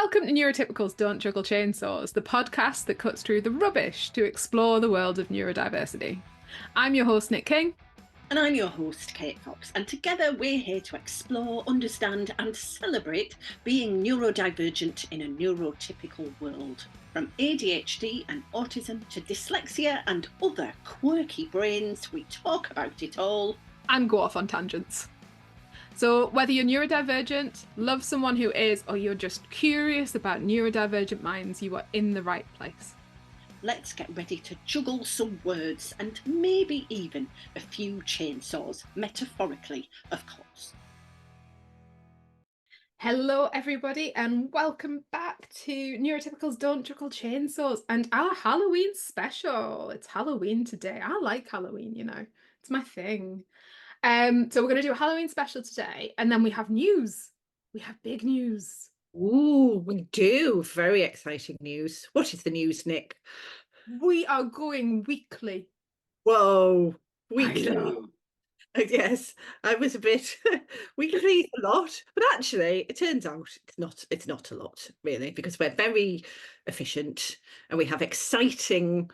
Welcome to Neurotypicals Don't Juggle Chainsaws, the podcast that cuts through the rubbish to explore the world of neurodiversity. I'm your host, Nick King. And I'm your host, Kate Fox. And together we're here to explore, understand, and celebrate being neurodivergent in a neurotypical world. From ADHD and autism to dyslexia and other quirky brains, we talk about it all. And go off on tangents. So whether you're neurodivergent, love someone who is, or you're just curious about neurodivergent minds, you are in the right place. Let's get ready to juggle some words and maybe even a few chainsaws, metaphorically, of course. Hello, everybody, and welcome back to Neurotypicals Don't Juggle Chainsaws and our Halloween special. It's Halloween today. I like Halloween, you know, it's my thing. So we're going to do a Halloween special today, and then we have news. We have big news. Ooh, we do. Very exciting news. What is the news, Nick? We are going weekly. Whoa, weekly. I know. Yes, I was a bit weekly is a lot, but actually it turns out it's not a lot, really, because we're very efficient and we have exciting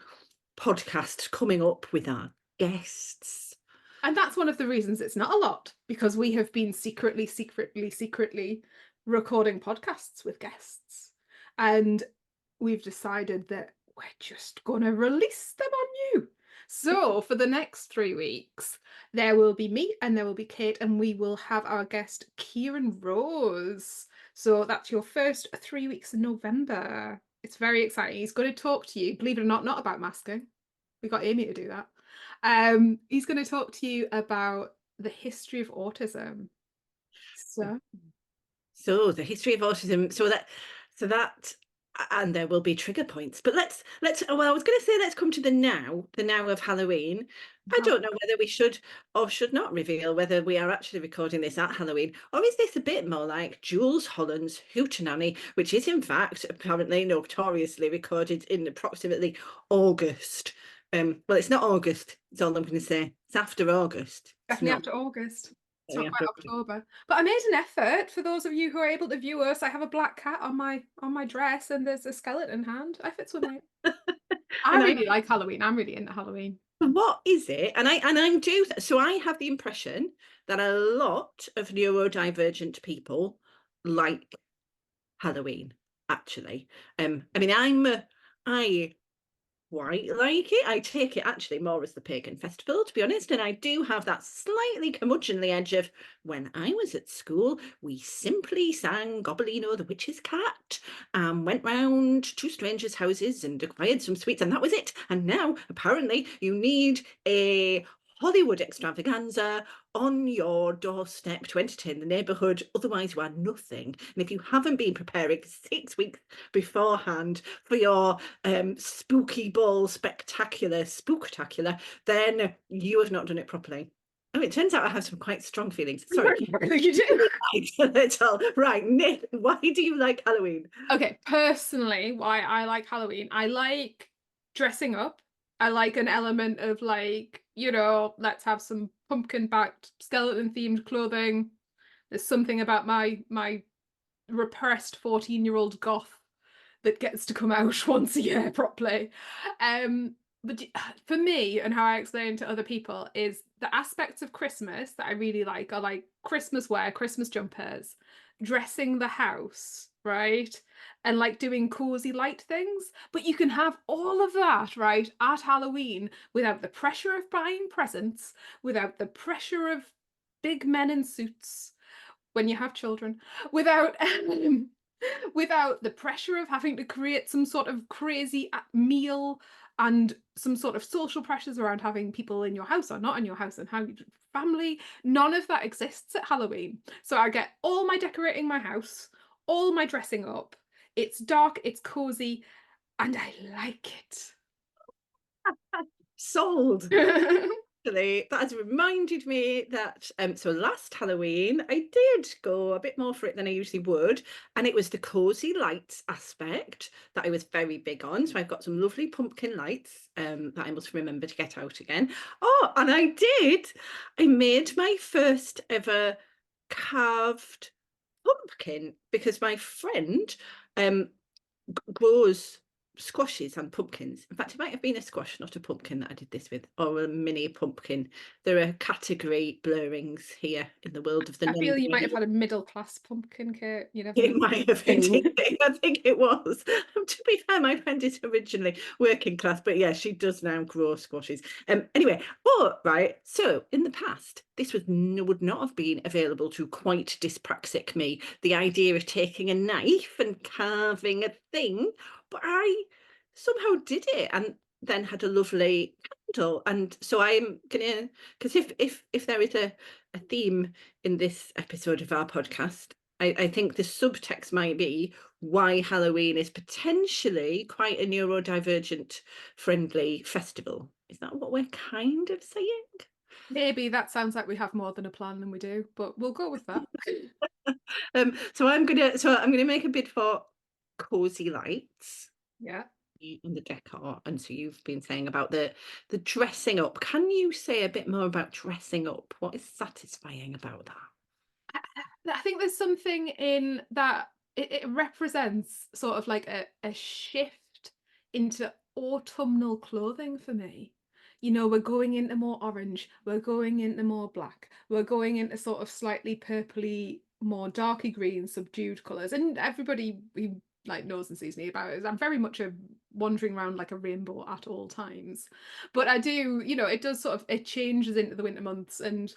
podcasts coming up with our guests. And that's one of the reasons it's not a lot, because we have been secretly recording podcasts with guests. And we've decided that we're just going to release them on you. So for the next 3 weeks, there will be me and there will be Kate, and we will have our guest Kieran Rose. So that's your first 3 weeks in November. It's very exciting. He's going to talk to you, believe it or not about masking. We got Amy to do that. He's going to talk to you about the history of autism. So the history of autism. So that, and there will be trigger points. But let's. Well, I was going to say let's come to the now of Halloween. I don't know whether we should or should not reveal whether we are actually recording this at Halloween, or is this a bit more like Jules Holland's Hootenanny, which is in fact apparently notoriously recorded in approximately August. Well, it's not August. That's all I'm going to say. It's after August. Definitely after August. It's not quite October. But I made an effort for those of you who are able to view us. I have a black cat on my dress, and there's a skeleton hand. I fits with it. I really like Halloween. I'm really into Halloween. What is it? And I do. So I have the impression that a lot of neurodivergent people like Halloween. Actually, I mean, I quite like it. I take it actually more as the pagan festival, to be honest, and I do have that slightly curmudgeonly edge of when I was at school, we simply sang Gobbolino the Witch's Cat and went round to strangers' houses and acquired some sweets, and that was it. And now apparently you need a Hollywood extravaganza on your doorstep to entertain the neighbourhood, otherwise you are nothing. And if you haven't been preparing 6 weeks beforehand for your spooky ball spooktacular, then you have not done it properly. Oh, it turns out I have some quite strong feelings. Sorry. You do. Right, Nick, why do you like Halloween? Okay, personally, why I like Halloween, I like dressing up. I like an element of, like, you know, let's have some pumpkin-backed skeleton-themed clothing. There's something about my repressed 14-year-old goth that gets to come out once a year properly. But for me, and how I explain to other people, is the aspects of Christmas that I really like are like Christmas wear, Christmas jumpers, dressing the house, right? And like doing cozy light things. But you can have all of that, right, at Halloween without the pressure of buying presents, without the pressure of big men in suits when you have children, without the pressure of having to create some sort of crazy meal and some sort of social pressures around having people in your house or not in your house and how you family. None of that exists at Halloween. So I get all my decorating my house, all my dressing up. It's dark, it's cozy, and I like it. Sold. Actually, that has reminded me that so last Halloween I did go a bit more for it than I usually would, and it was the cozy lights aspect that I was very big on. So I've got some lovely pumpkin lights that I must remember to get out again. Oh, and I made my first ever carved pumpkin because my friend grows squashes and pumpkins. In fact, it might have been a squash, not a pumpkin, that I did this with, or a mini pumpkin. There are category blurrings here in the world of the I feel you might non-binary. have had a middle class pumpkin, Kate. You never It know. might have indeed. I think it was. To be fair, my friend is originally working class, but yeah, she does now grow squashes. Anyway, right. So in the past, this would not have been available to quite dyspraxic me. The idea of taking a knife and carving a thing, but I somehow did it, and then had a lovely candle. And so I'm gonna, because if there is a theme in this episode of our podcast, I think the subtext might be why Halloween is potentially quite a neurodivergent friendly festival. Is that what we're kind of saying? Maybe that sounds like we have more than a plan than we do, but we'll go with that. So I'm gonna make a bid for cozy lights Yeah. in the decor. And so you've been saying about the dressing up. Can you say a bit more about dressing up? What is satisfying about that? I think there's something in that it represents sort of like a shift into autumnal clothing for me. You know, we're going into more orange, we're going into more black, we're going into sort of slightly purpley, more darky green, subdued colours. And everybody who like knows and sees me about it, I'm very much a wandering around like a rainbow at all times. But I do, you know, it does sort of it changes into the winter months, and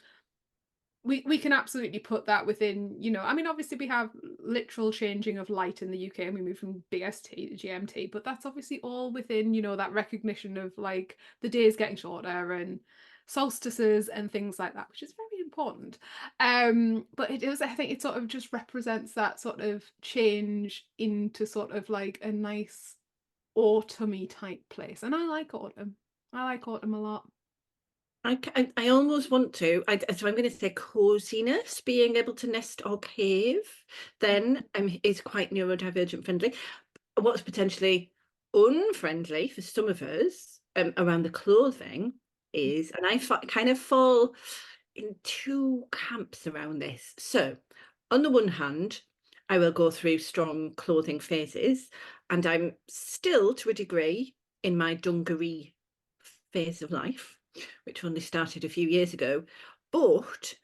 we can absolutely put that within, you know, I mean, obviously we have literal changing of light in the UK and we move from BST to GMT, but that's obviously all within, you know, that recognition of like the days getting shorter and solstices and things like that, which is very important. But it is, I think it sort of just represents that sort of change into sort of like a nice autumny type place. And I like autumn. I like autumn a lot. I almost want to. So I'm going to say coziness, being able to nest or cave, then is quite neurodivergent friendly. What's potentially unfriendly for some of us around the clothing is, and kind of fall in two camps around this. So, on the one hand, I will go through strong clothing phases, and I'm still, to a degree, in my dungaree phase of life, which only started a few years ago. But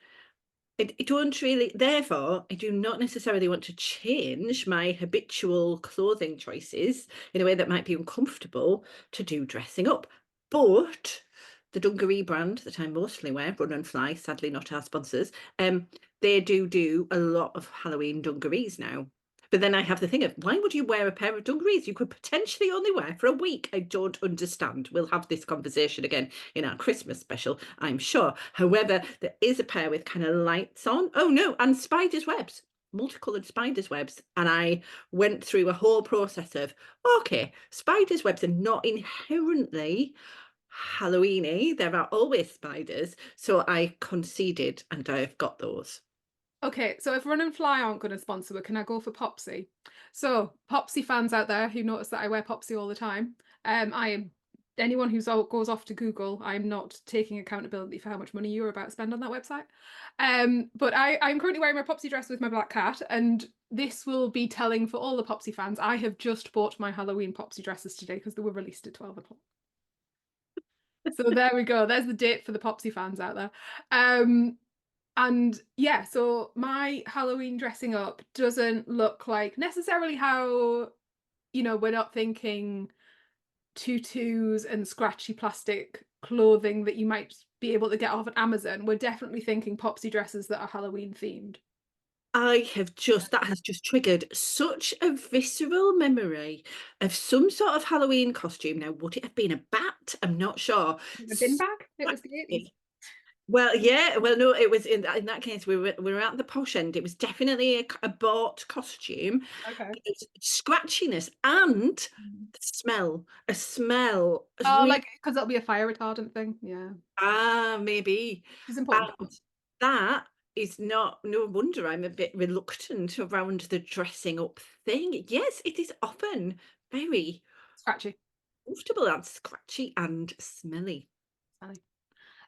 I don't really, therefore, I do not necessarily want to change my habitual clothing choices in a way that might be uncomfortable to do dressing up. But the dungaree brand that I mostly wear, Run and Fly, sadly not our sponsors, they do a lot of Halloween dungarees now. But then I have the thing of, why would you wear a pair of dungarees you could potentially only wear for a week? I don't understand. We'll have this conversation again in our Christmas special, I'm sure. However, there is a pair with kind of lights on. Oh no, and spider's webs, multicolored spider's webs. And I went through a whole process of, okay, spider's webs are not inherently Halloweeny. There are always spiders. So I conceded and I've got those. Okay, so if Run and Fly aren't going to sponsor it, can I go for Popsy? So, Popsy fans out there who notice that I wear Popsy all the time, I am anyone who goes off to Google, I'm not taking accountability for how much money you're about to spend on that website. But I'm currently wearing my Popsy dress with my black cat, and this will be telling for all the Popsy fans. I have just bought my Halloween Popsy dresses today because they were released at 12 o'clock. So there we go. There's the date for the Popsy fans out there. And yeah, so my Halloween dressing up doesn't look like necessarily how, you know, we're not thinking tutus and scratchy plastic clothing that you might be able to get off at Amazon. We're definitely thinking Popsy dresses that are Halloween themed. That has just triggered such a visceral memory of some sort of Halloween costume. Now, would it have been a bat? I'm not sure. A bin bag? It was the 80s. Well, yeah, well, no, it was in that case, we were at the posh end. It was definitely a bought costume. Okay. But it's scratchiness and the smell, a smell. Oh, like because it'll be a fire retardant thing. Yeah, Maybe. which is important. And that is not, no wonder I'm a bit reluctant around the dressing up thing. Yes, it is often very Scratchy. comfortable and scratchy and smelly. Smelly.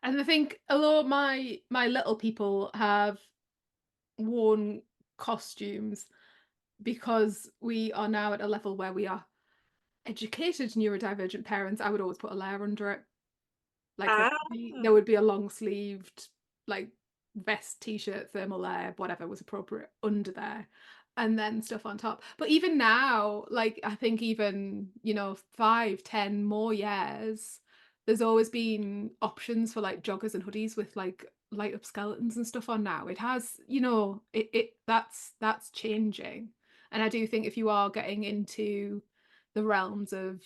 And I think although my little people have worn costumes, because we are now at a level where we are educated neurodivergent parents, I would always put a layer under it. Like Ah, there would be a long sleeved like vest, t-shirt, thermal layer, whatever was appropriate under there, and then stuff on top. But even now, like I think even, 5, 10 more years, there's always been options for like joggers and hoodies with like light up skeletons and stuff on now. It has, that's changing. And I do think if you are getting into the realms of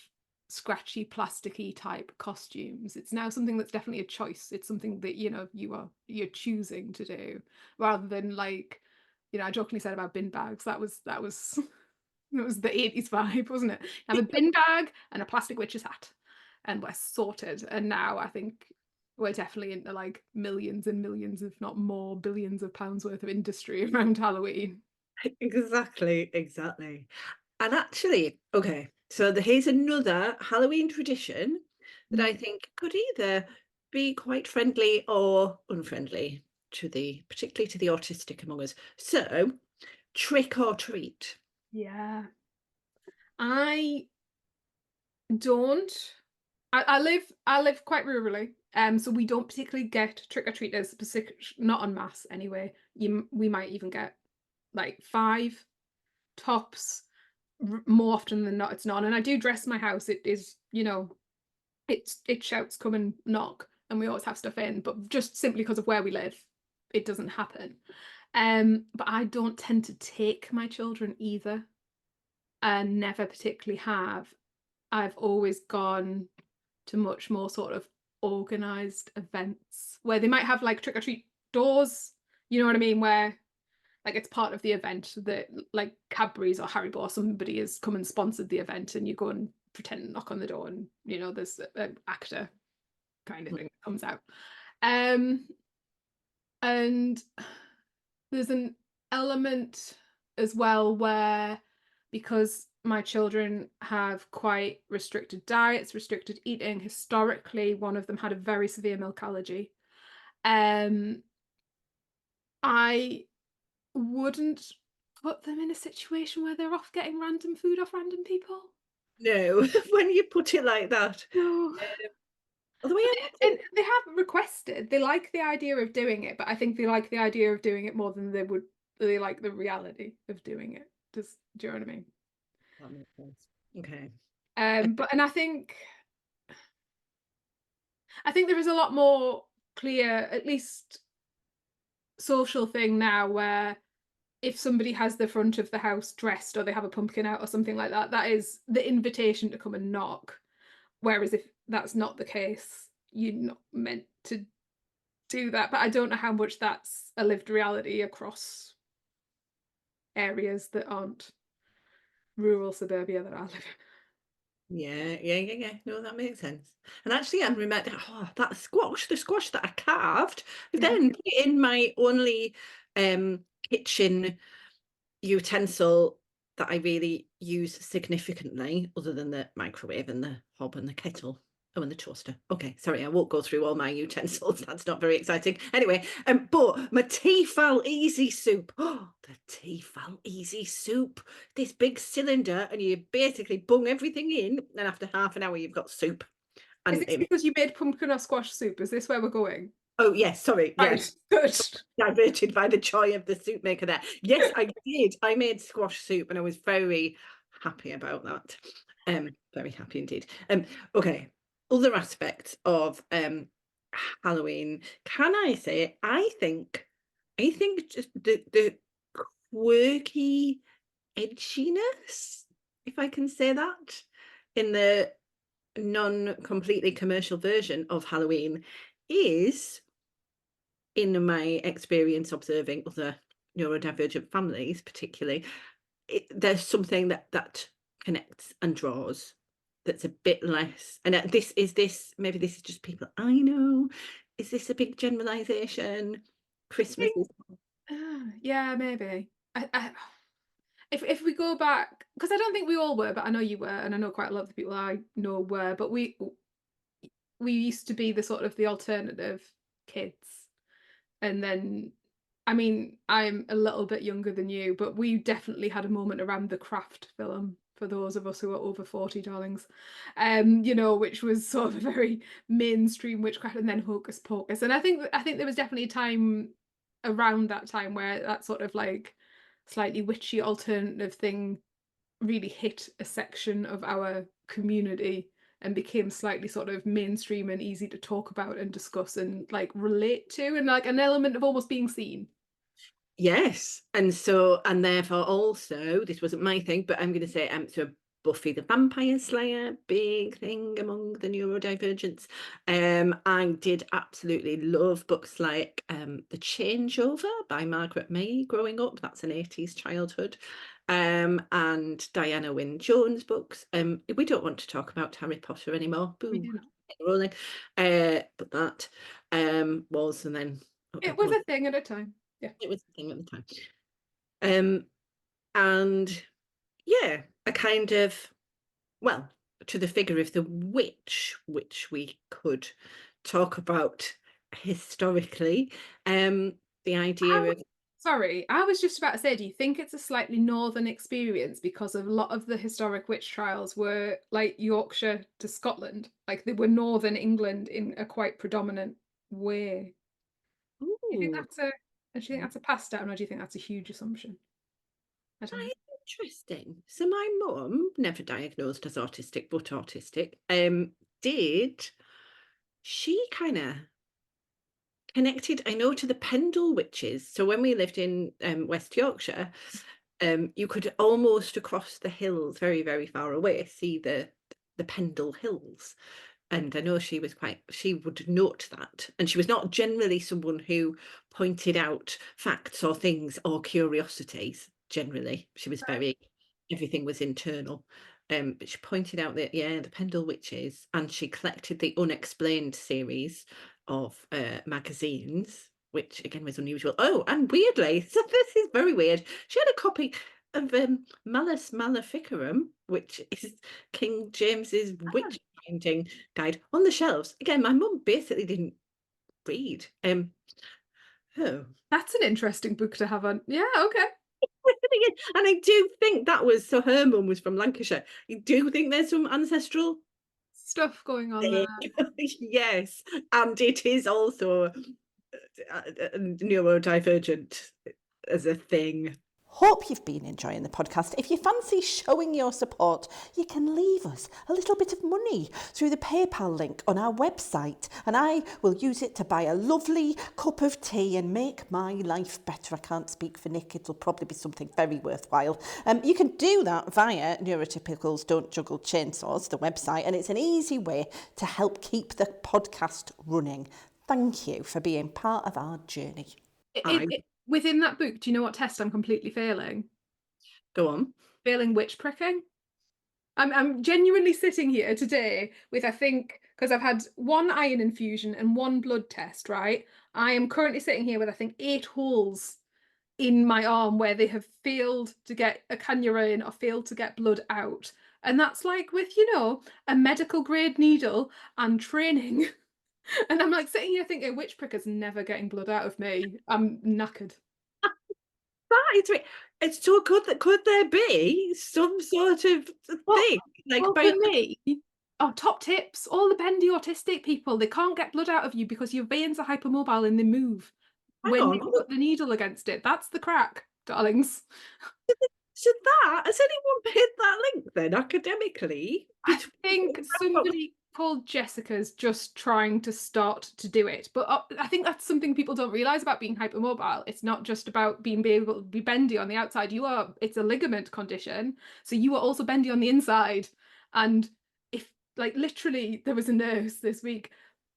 scratchy plasticky type costumes, it's now something that's definitely a choice. It's something that you're choosing to do, rather than like, I jokingly said about bin bags. That was it was the 80s vibe, wasn't it? Have a bin bag and a plastic witch's hat and we're sorted. And now I think we're definitely into like millions and millions, if not more billions of pounds worth of industry around Halloween. exactly, exactly. And actually, okay, so here's another Halloween tradition that I think could either be quite friendly or unfriendly particularly to the autistic among us. So, trick or treat. Yeah. I don't. I live quite rurally, so we don't particularly get trick-or-treaters, specific not en masse anyway. We might even get like 5 tops. More often than not, it's none. And I do dress my house. It is, it shouts, "Come and knock," and we always have stuff in. But just simply because of where we live, it doesn't happen. But I don't tend to take my children either, and never particularly have. I've always gone to much more sort of organized events where they might have like trick or treat doors, you know what I mean? Where like it's part of the event that like Cadbury's or Haribo or somebody has come and sponsored the event, and you go and pretend to knock on the door, and there's an actor kind of thing that comes out. Um, and there's an element as well where, because my children have quite restricted diets, restricted eating, historically, one of them had a very severe milk allergy. Um, I wouldn't put them in a situation where they're off getting random food off random people. No, when you put it like that. No. Although I am And they have requested, they like the idea of doing it, but I think they like the idea of doing it more than they like the reality of doing it. Do you know what I mean? that makes sense. Okay. But and I think there is a lot more clear, at least social thing now, where if somebody has the front of the house dressed or they have a pumpkin out or something like that, that is the invitation to come and knock. Whereas if that's not the case, you're not meant to do that. But I don't know how much that's a lived reality across areas that aren't rural suburbia that I live Yeah, yeah, yeah, yeah. No, that makes sense. And actually, I'm remembering, that the squash that I carved, I in. then put it in my only kitchen utensil that I really use significantly, other than the microwave and the hob and the kettle. Oh, and the toaster. Okay, sorry, I won't go through all my utensils. That's not very exciting. Anyway, but my Tefal Easy Soup. Oh, the Tefal Easy Soup. This big cylinder, and you basically bung everything in, and after half an hour, you've got soup. Is And this because you made pumpkin or squash soup? Is this where we're going? oh yes, sorry, Right, yes. good. Diverted by the joy of the soup maker there. Yes, I did. I made squash soup and I was very happy about that. Very happy indeed. Okay. Other aspects of Halloween. Can I say I think just the quirky edginess, if I can say that, in the non-completely commercial version of Halloween is, in my experience observing other neurodivergent families particularly, there's something that connects and draws, that's a bit less, and maybe this is just people I know. Is this a big generalization? Christmas is Yeah, maybe. If we go back, because I don't think we all were, but I know you were, and I know quite a lot of the people I know were, but we used to be the sort of the alternative kids, and then I mean, I'm a little bit younger than you, but we definitely had a moment around the Craft film, for those of us who are over 40, darlings. Which was sort of a very mainstream witchcraft, and then Hocus Pocus. And I think there was definitely a time around that time where that sort of like slightly witchy alternative thing really hit a section of our community and became slightly sort of mainstream and easy to talk about and discuss and like relate to, and like an element of almost being seen. Yes, and therefore also this wasn't my thing, but I'm going to say so Buffy the Vampire Slayer, big thing among the neurodivergents. I did absolutely love books like The Changeover by Margaret May growing up. That's an 80s childhood. And Diana Wynne Jones books. We don't want to talk about Harry Potter anymore. We Boo. do not. Rolling. But that was, and then It was a thing at a time. Yeah. it was the thing at the time. Um, and yeah, a kind of, well, to the figure of the witch, which we could talk about historically. The idea of Sorry, I was just about to say, do you think it's a slightly northern experience because a lot of the historic witch trials were like Yorkshire to Scotland, like they were northern England in a quite predominant way? Do you think ooh, that's a pass down, or do you think that's a huge assumption? I don't know. quite interesting. So my mum, never diagnosed as autistic, but autistic, did she kind of connected, I know, to the Pendle witches. So when we lived in West Yorkshire, you could almost across the hills, very, very far away, see the Pendle Hills. And I know she would note that. And she was not generally someone who pointed out facts or things or curiosities, generally. She was very, everything was internal. But she pointed out that, yeah, the Pendle Witches, and she collected the Unexplained series of magazines, which again was unusual. Oh, and weirdly, so this is very weird. She had a copy of Malus Maleficarum, which is King James's witch finding guide, on the shelves. Again, my mum basically didn't read. Oh. That's an interesting book to have on. Yeah, okay. And I do think that was, so her mum was from Lancashire. I do think there's some ancestral Stuff going on thing. there. Yes, and it is also neurodivergent as a thing. Hope you've been enjoying the podcast. If you fancy showing your support, you can leave us a little bit of money through the PayPal link on our website, and I will use it to buy a lovely cup of tea and make my life better. I can't speak for Nick. It'll probably be something very worthwhile. You can do that via Neurotypicals Don't Juggle Chainsaws, the website, and it's an easy way to help keep the podcast running. Thank you for being part of our journey. Within that book, do you know what test I'm completely failing? Go on. Failing witch pricking. I'm genuinely sitting here today with, I think, because I've had one iron infusion and one blood test, right? I am currently sitting here with, I think, 8 holes in my arm where they have failed to get a cannula in or failed to get blood out. And that's like with, a medical grade needle and training. And I'm like sitting here thinking, witch pricker's never getting blood out of me. I'm knackered. That is right. It's so good that could there be some sort of thing like Well, for me, top tips. All the bendy autistic people, they can't get blood out of you because your veins are hypermobile and they move hang when on. you put the needle against it. That's the crack, darlings. So has anyone paid that link then academically? I think somebody called Jessica's just trying to start to do it. But I think that's something people don't realize about being hypermobile. It's not just about being able to be bendy on the outside. It's a ligament condition. So you are also bendy on the inside. And if, like, literally there was a nurse this week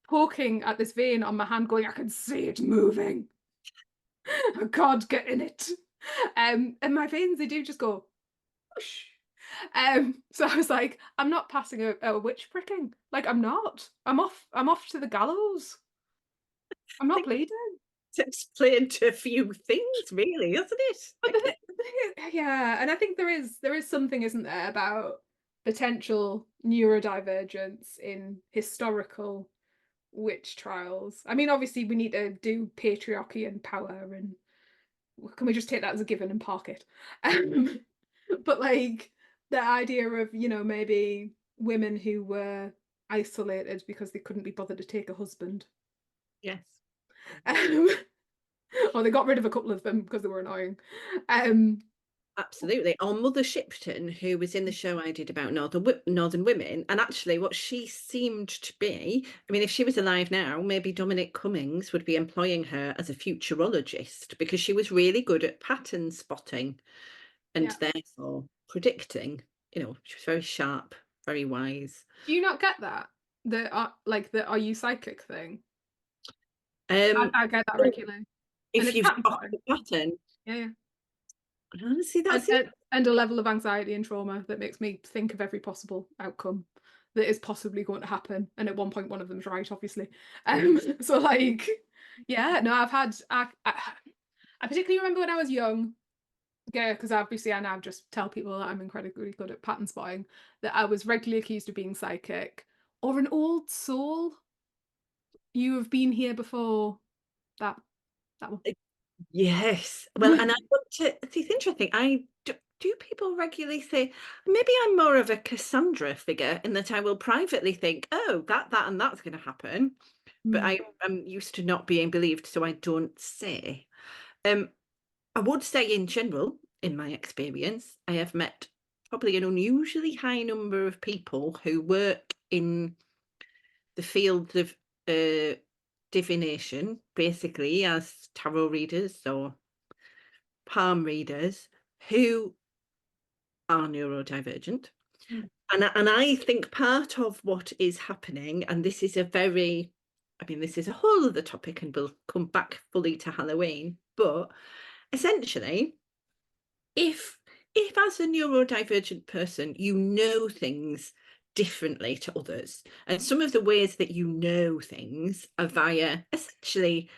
poking at this vein on my hand going, I can see it moving. I can't get in it. And my veins, they do just go whoosh. So I was like, I'm not passing a witch pricking. Like, I'm not. I'm off to the gallows. I'm not bleeding. It's explained to a few things, really, isn't it? But yeah, and I think there is something, isn't there, about potential neurodivergence in historical witch trials. I mean, obviously we need to do patriarchy and power and can we just take that as a given and park it? Um, but like the idea of, you know, maybe women who were isolated because they couldn't be bothered to take a husband. Yes. Um, or they got rid of a couple of them because they were annoying. Um, Absolutely. Our Mother Shipton, who was in the show I did about Northern women, and actually what she seemed to be, I mean, if she was alive now, maybe Dominic Cummings would be employing her as a futurologist, because she was really good at pattern spotting and yeah. therefore predicting. You know, she was very sharp, very wise. Do you not get that? The "are you psychic" thing? Um, I get that well, regularly. And if it's you've pattern spotted spotting. the pattern, Yeah, yeah. honestly, And, that's it. and a level of anxiety and trauma that makes me think of every possible outcome that is possibly going to happen. And at one point, one of them's right, obviously. So like, yeah, no, I particularly remember when I was young, yeah, because obviously I now just tell people that I'm incredibly good at pattern spotting, that I was regularly accused of being psychic or an old soul. You have been here before. That that one. Yes. Well, and I want to, it's interesting. Do people regularly say, maybe I'm more of a Cassandra figure in that I will privately think, oh, that, and that's going to happen. But Mm. I'm used to not being believed, so I don't say. I would say in general, in my experience, I have met probably an unusually high number of people who work in the field of divination, basically as tarot readers or palm readers, who are neurodivergent. Mm. And I think part of what is happening, and this is this is a whole other topic and we'll come back fully to Halloween, but essentially, if as a neurodivergent person, you know things differently to others, and some of the ways that you know things are via essentially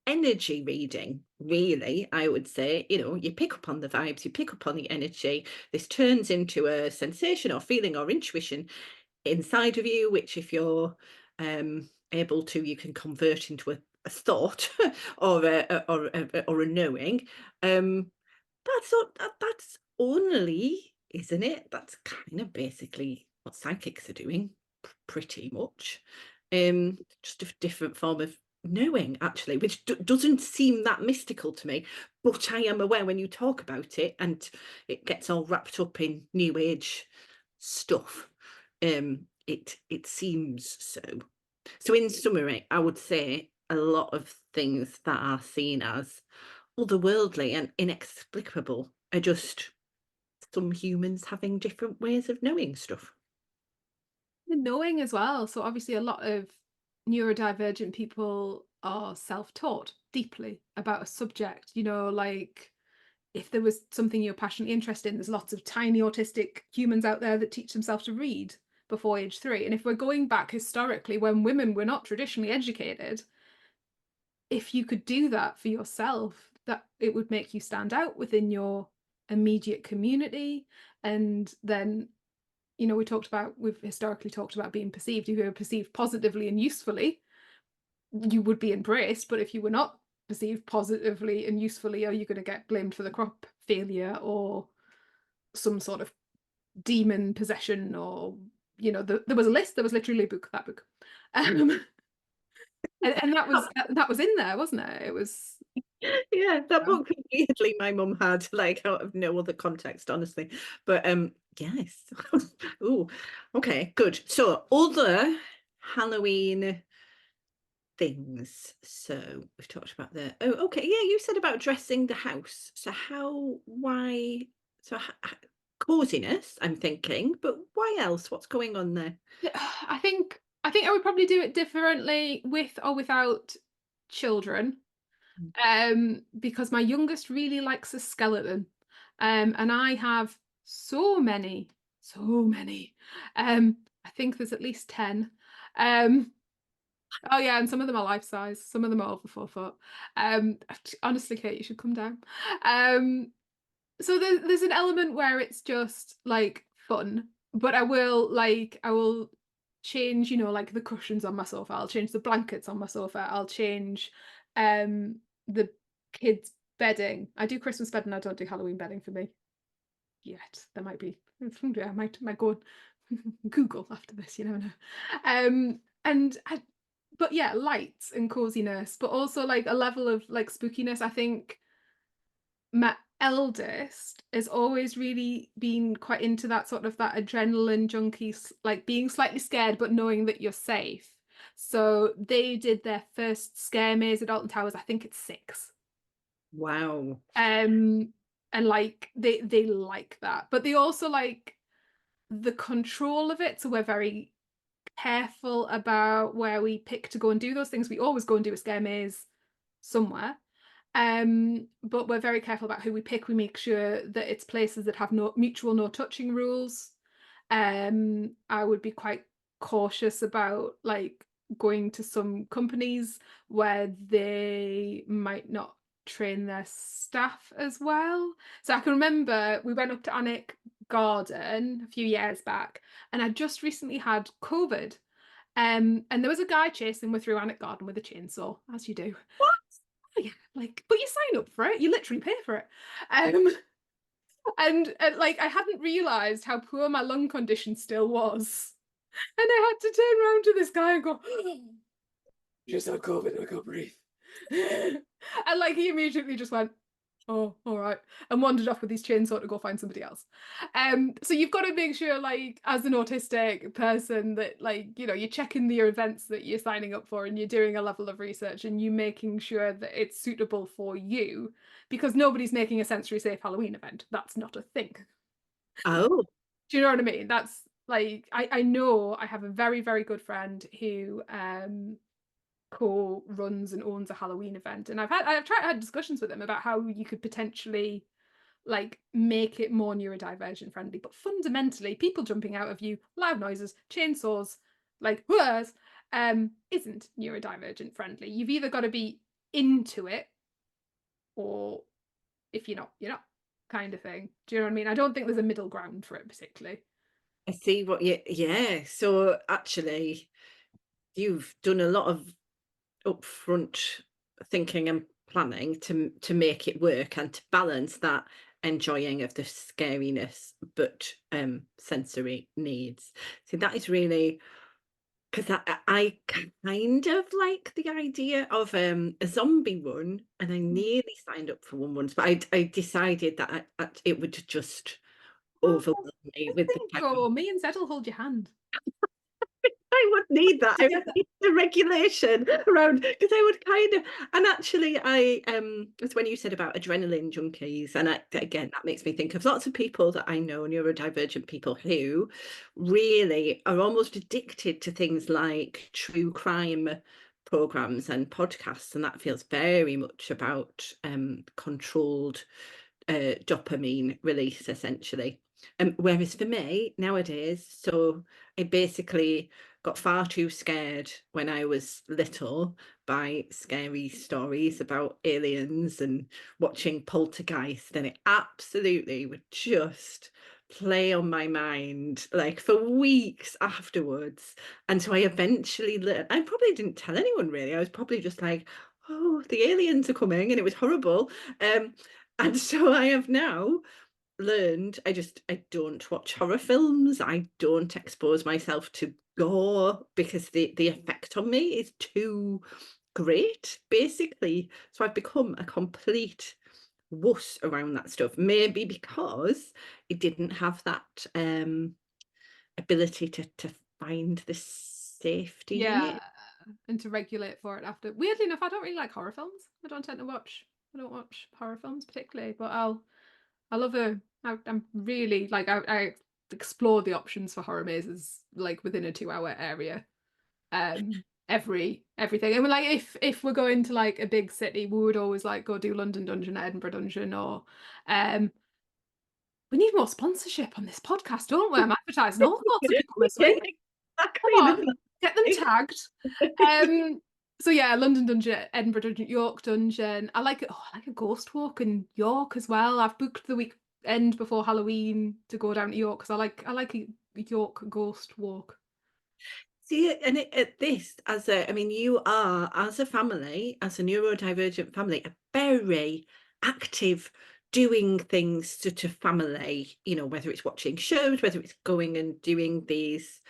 energy reading, really, I would say. You know, you pick up on the vibes, you pick up on the energy. This turns into a sensation or feeling or intuition inside of you, which if you're able to, you can convert into a thought or a knowing. That's only, isn't it? That's kind of basically what psychics are doing, pretty much. Just a different form of knowing, actually, which doesn't seem that mystical to me, but I am aware when you talk about it and it gets all wrapped up in new age stuff, it seems so. So in summary, I would say a lot of things that are seen as otherworldly and inexplicable are just some humans having different ways of knowing stuff. The knowing as well. So obviously a lot of neurodivergent people are self-taught deeply about a subject, you know, like if there was something you're passionately interested in, there's lots of tiny autistic humans out there that teach themselves to read before age 3. And if we're going back historically when women were not traditionally educated, if you could do that for yourself, that it would make you stand out within your immediate community. And then, you know, we've historically talked about being perceived. If you were perceived positively and usefully, you would be embraced. But if you were not perceived positively and usefully, are you going to get blamed for the crop failure or some sort of demon possession? Or, you know, there was a list, there was literally a book, that book. And that was in there, wasn't it? It was. Yeah, that book weirdly my mum had, like, out of no other context, honestly. But yes. Oh, okay, good. So other Halloween things. So we've talked about okay, yeah, you said about dressing the house. So why, so coziness, I'm thinking, but why else? What's going on there? I think I would probably do it differently with or without children. Because my youngest really likes a skeleton. And I have so many, so many. I think there's at least 10. Um, oh yeah, and some of them are life size, some of them are over 4 foot. Honestly, Kate, you should come down. So there's an element where it's just like fun, but I will change, you know, like the cushions on my sofa. I'll change the blankets on my sofa. I'll change the kids' bedding. I do Christmas bedding. I don't do Halloween bedding for me yet. There might be. I might go Google after this. You never know. But yeah, lights and coziness, but also like a level of like spookiness. I think my eldest has always really been quite into that sort of that adrenaline junkie, like being slightly scared but knowing that you're safe. So they did their first scare maze at Alton Towers. I think it's 6. Wow. And like they like that, but they also like the control of it. So we're very careful about where we pick to go and do those things. We always go and do a scare maze somewhere. But we're very careful about who we pick. We make sure that it's places that have no mutual no touching rules. I would be quite cautious about like going to some companies where they might not train their staff as well. So I can remember we went up to Alnwick Garden a few years back, and I just recently had COVID. And there was a guy chasing me through Alnwick Garden with a chainsaw, as you do. What? Yeah, like, but you sign up for it, you literally pay for it. Um, and like I hadn't realised how poor my lung condition still was. And I had to turn around to this guy and go, just had COVID, I can't breathe. And like he immediately just went, oh, all right, and wandered off with his chainsaw to go find somebody else. So you've got to make sure, like, as an autistic person, that like, you know, you're checking the events that you're signing up for and you're doing a level of research and you making sure that it's suitable for you, because nobody's making a sensory safe Halloween event. That's not a thing. Oh. Do you know what I mean? That's like, I know I have a very, very good friend who co-runs and owns a Halloween event, and I've had discussions with him about how you could potentially like make it more neurodivergent friendly. But fundamentally, people jumping out of you, loud noises, chainsaws, like worse, isn't neurodivergent friendly. You've either got to be into it, or if you're not, you're not, kind of thing. Do you know what I mean? I don't think there's a middle ground for it particularly. I see what you, yeah. So actually, you've done a lot of upfront thinking and planning to make it work and to balance that enjoying of the scariness but sensory needs. So that is really, because I kind of like the idea of a zombie run, and I nearly signed up for one once, but I decided that it would just overwhelm me with the Go, me and Zed will hold your hand. I would need that. I would need the regulation around, because I would kind of, and actually it's when you said about adrenaline junkies, and again, that makes me think of lots of people that I know, neurodivergent people who really are almost addicted to things like true crime programs and podcasts, and that feels very much about controlled dopamine release, essentially. Whereas for me nowadays, so I basically got far too scared when I was little by scary stories about aliens and watching Poltergeist, and it absolutely would just play on my mind like for weeks afterwards. And so I eventually learned, I probably didn't tell anyone really, I was probably just like, oh, the aliens are coming, and it was horrible. And so I have now learned, I don't watch horror films. I don't expose myself to gore because the effect on me is too great, basically. So I've become a complete wuss around that stuff. Maybe because it didn't have that ability to find the safety in it. And to regulate for it after. Weirdly enough, I don't really like horror films. I don't watch horror films particularly, but I'm really like, I explore the options for horror mazes like within a 2-hour area. Everything. And we're like, if we're going to like a big city, we would always like go do London Dungeon, Edinburgh Dungeon, or we need more sponsorship on this podcast, don't we? I'm advertising all sorts of people this week. Exactly. Come on, get them tagged. So yeah, London Dungeon, Edinburgh Dungeon, York Dungeon. I like it. Oh, I like a ghost walk in York as well. I've booked the weekend before Halloween to go down to York because I like a York ghost walk. See, and at this, I mean, you are, as a family, as a neurodivergent family, a very active doing things to family, you know, whether it's watching shows, whether it's going and doing these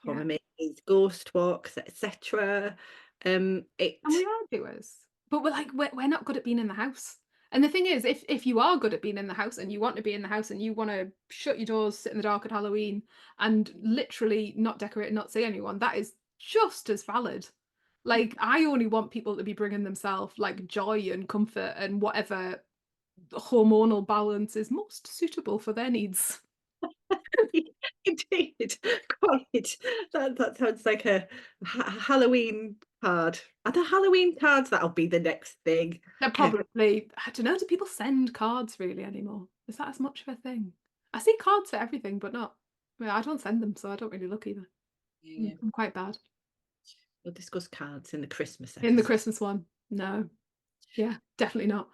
horror movies, ghost walks, etc. And we are doers, but we're not good at being in the house. And the thing is, if you are good at being in the house and you want to be in the house and you want to shut your doors, sit in the dark at Halloween, and literally not decorate and not see anyone, that is just as valid. Like, I only want people to be bringing themselves like joy and comfort and whatever hormonal balance is most suitable for their needs. Indeed, quite. That sounds like a Halloween card. Are the Halloween cards? That'll be the next thing. They're probably, I don't know, do people send cards really anymore? Is that as much of a thing? I see cards for everything, but not, well, I don't send them, so I don't really look either. Yeah. I'm quite bad. We'll discuss cards in the Christmas In the episode. Christmas one. No. Yeah, definitely not.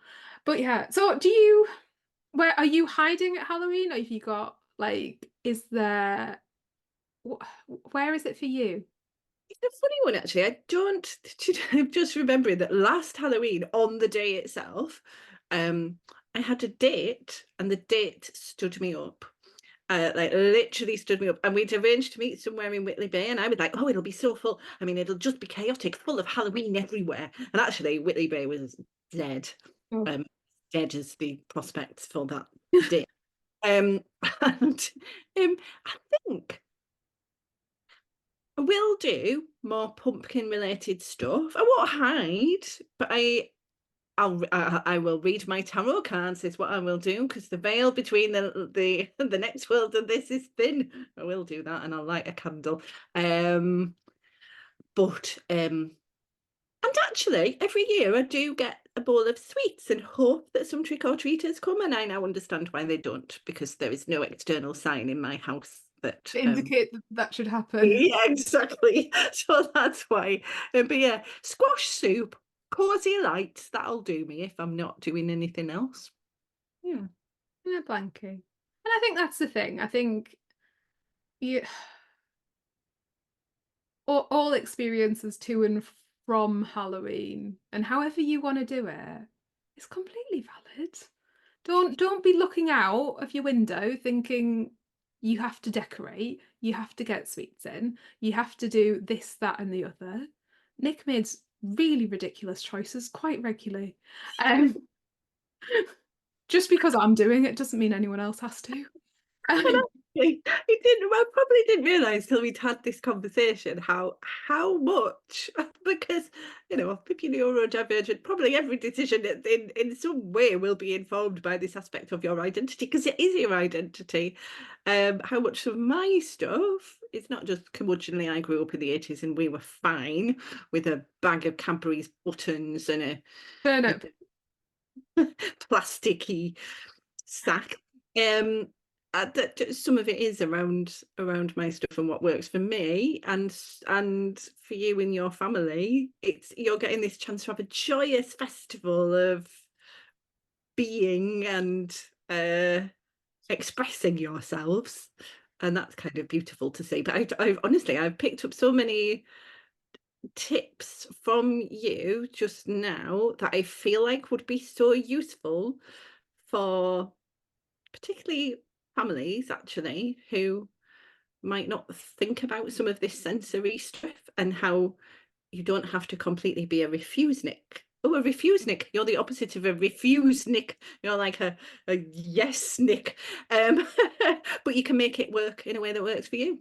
But yeah, so where are you hiding at Halloween? Or have you got like, where is it for you? It's a funny one, actually. I'm just remembering that last Halloween, on the day itself, I had a date, and the date stood me up. Like literally stood me up, and we'd arranged to meet somewhere in Whitley Bay, and I was like, oh, it'll be so full. I mean, it'll just be chaotic, full of Halloween everywhere. And actually, Whitley Bay was dead. Oh. Dead as the prospects for that day. And I think I will do more pumpkin related stuff. I won't hide, but I will read my tarot cards is what I will do, because the veil between the next world and this is thin. I will do that, and I'll light a candle. And actually, every year I do get a bowl of sweets and hope that some trick-or-treaters come, and I now understand why they don't, because there is no external sign in my house that To indicate that should happen. yeah, exactly. So that's why. But yeah, squash soup, cozy lights, that'll do me if I'm not doing anything else. Yeah. In a blankie. And I think that's the thing. I think all experiences to and from Halloween, and however you want to do it, is completely valid. Don't be looking out of your window thinking you have to decorate, you have to get sweets in, you have to do this, that, and the other. Nick made really ridiculous choices quite regularly. Just because I'm doing it doesn't mean anyone else has to. I probably didn't realise till we'd had this conversation how much, because, you know, if you're neurodivergent, probably every decision in some way will be informed by this aspect of your identity, because it is your identity. How much of my stuff, it's not just curmudgeonly, I grew up in the 80s and we were fine with a bag of Cadbury's buttons and a Turnip. plasticky sack. That some of it is around my stuff and what works for me, and for you and your family, you're getting this chance to have a joyous festival of being and expressing yourselves, and that's kind of beautiful to see. But I've honestly picked up so many tips from you just now that I feel like would be so useful for particularly families, actually, who might not think about some of this sensory stuff, and how you don't have to completely be a refusenik. Oh, a refusenik. You're the opposite of a refusenik. You're like a yes-nick. But you can make it work in a way that works for you.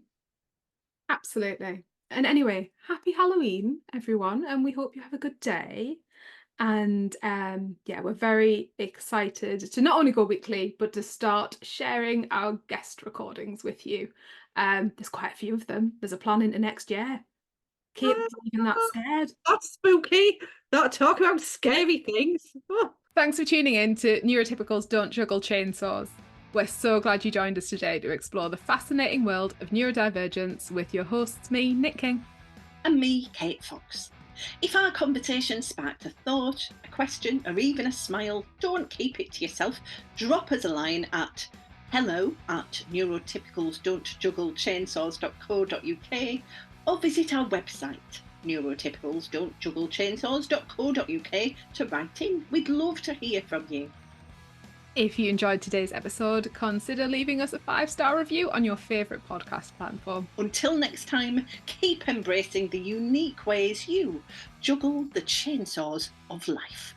Absolutely. And anyway, happy Halloween, everyone, and we hope you have a good day. And yeah, we're very excited to not only go weekly, but to start sharing our guest recordings with you. There's quite a few of them. There's a plan into next year. Kate's even that scared. That's spooky. Not talk about scary things. Oh. Thanks for tuning in to Neurotypicals Don't Juggle Chainsaws. We're so glad you joined us today to explore the fascinating world of neurodivergence with your hosts, me, Nick King. And me, Kate Fox. If our conversation sparked a thought, a question, or even a smile, don't keep it to yourself. Drop us a line at hello@neurotypicalsdon'tjugglechainsaws.co.uk, or visit our website, Neurotypicals Don't Juggle Chainsaws.co.uk to write in. We'd love to hear from you. If you enjoyed today's episode, consider leaving us a 5-star review on your favourite podcast platform. Until next time, keep embracing the unique ways you juggle the chainsaws of life.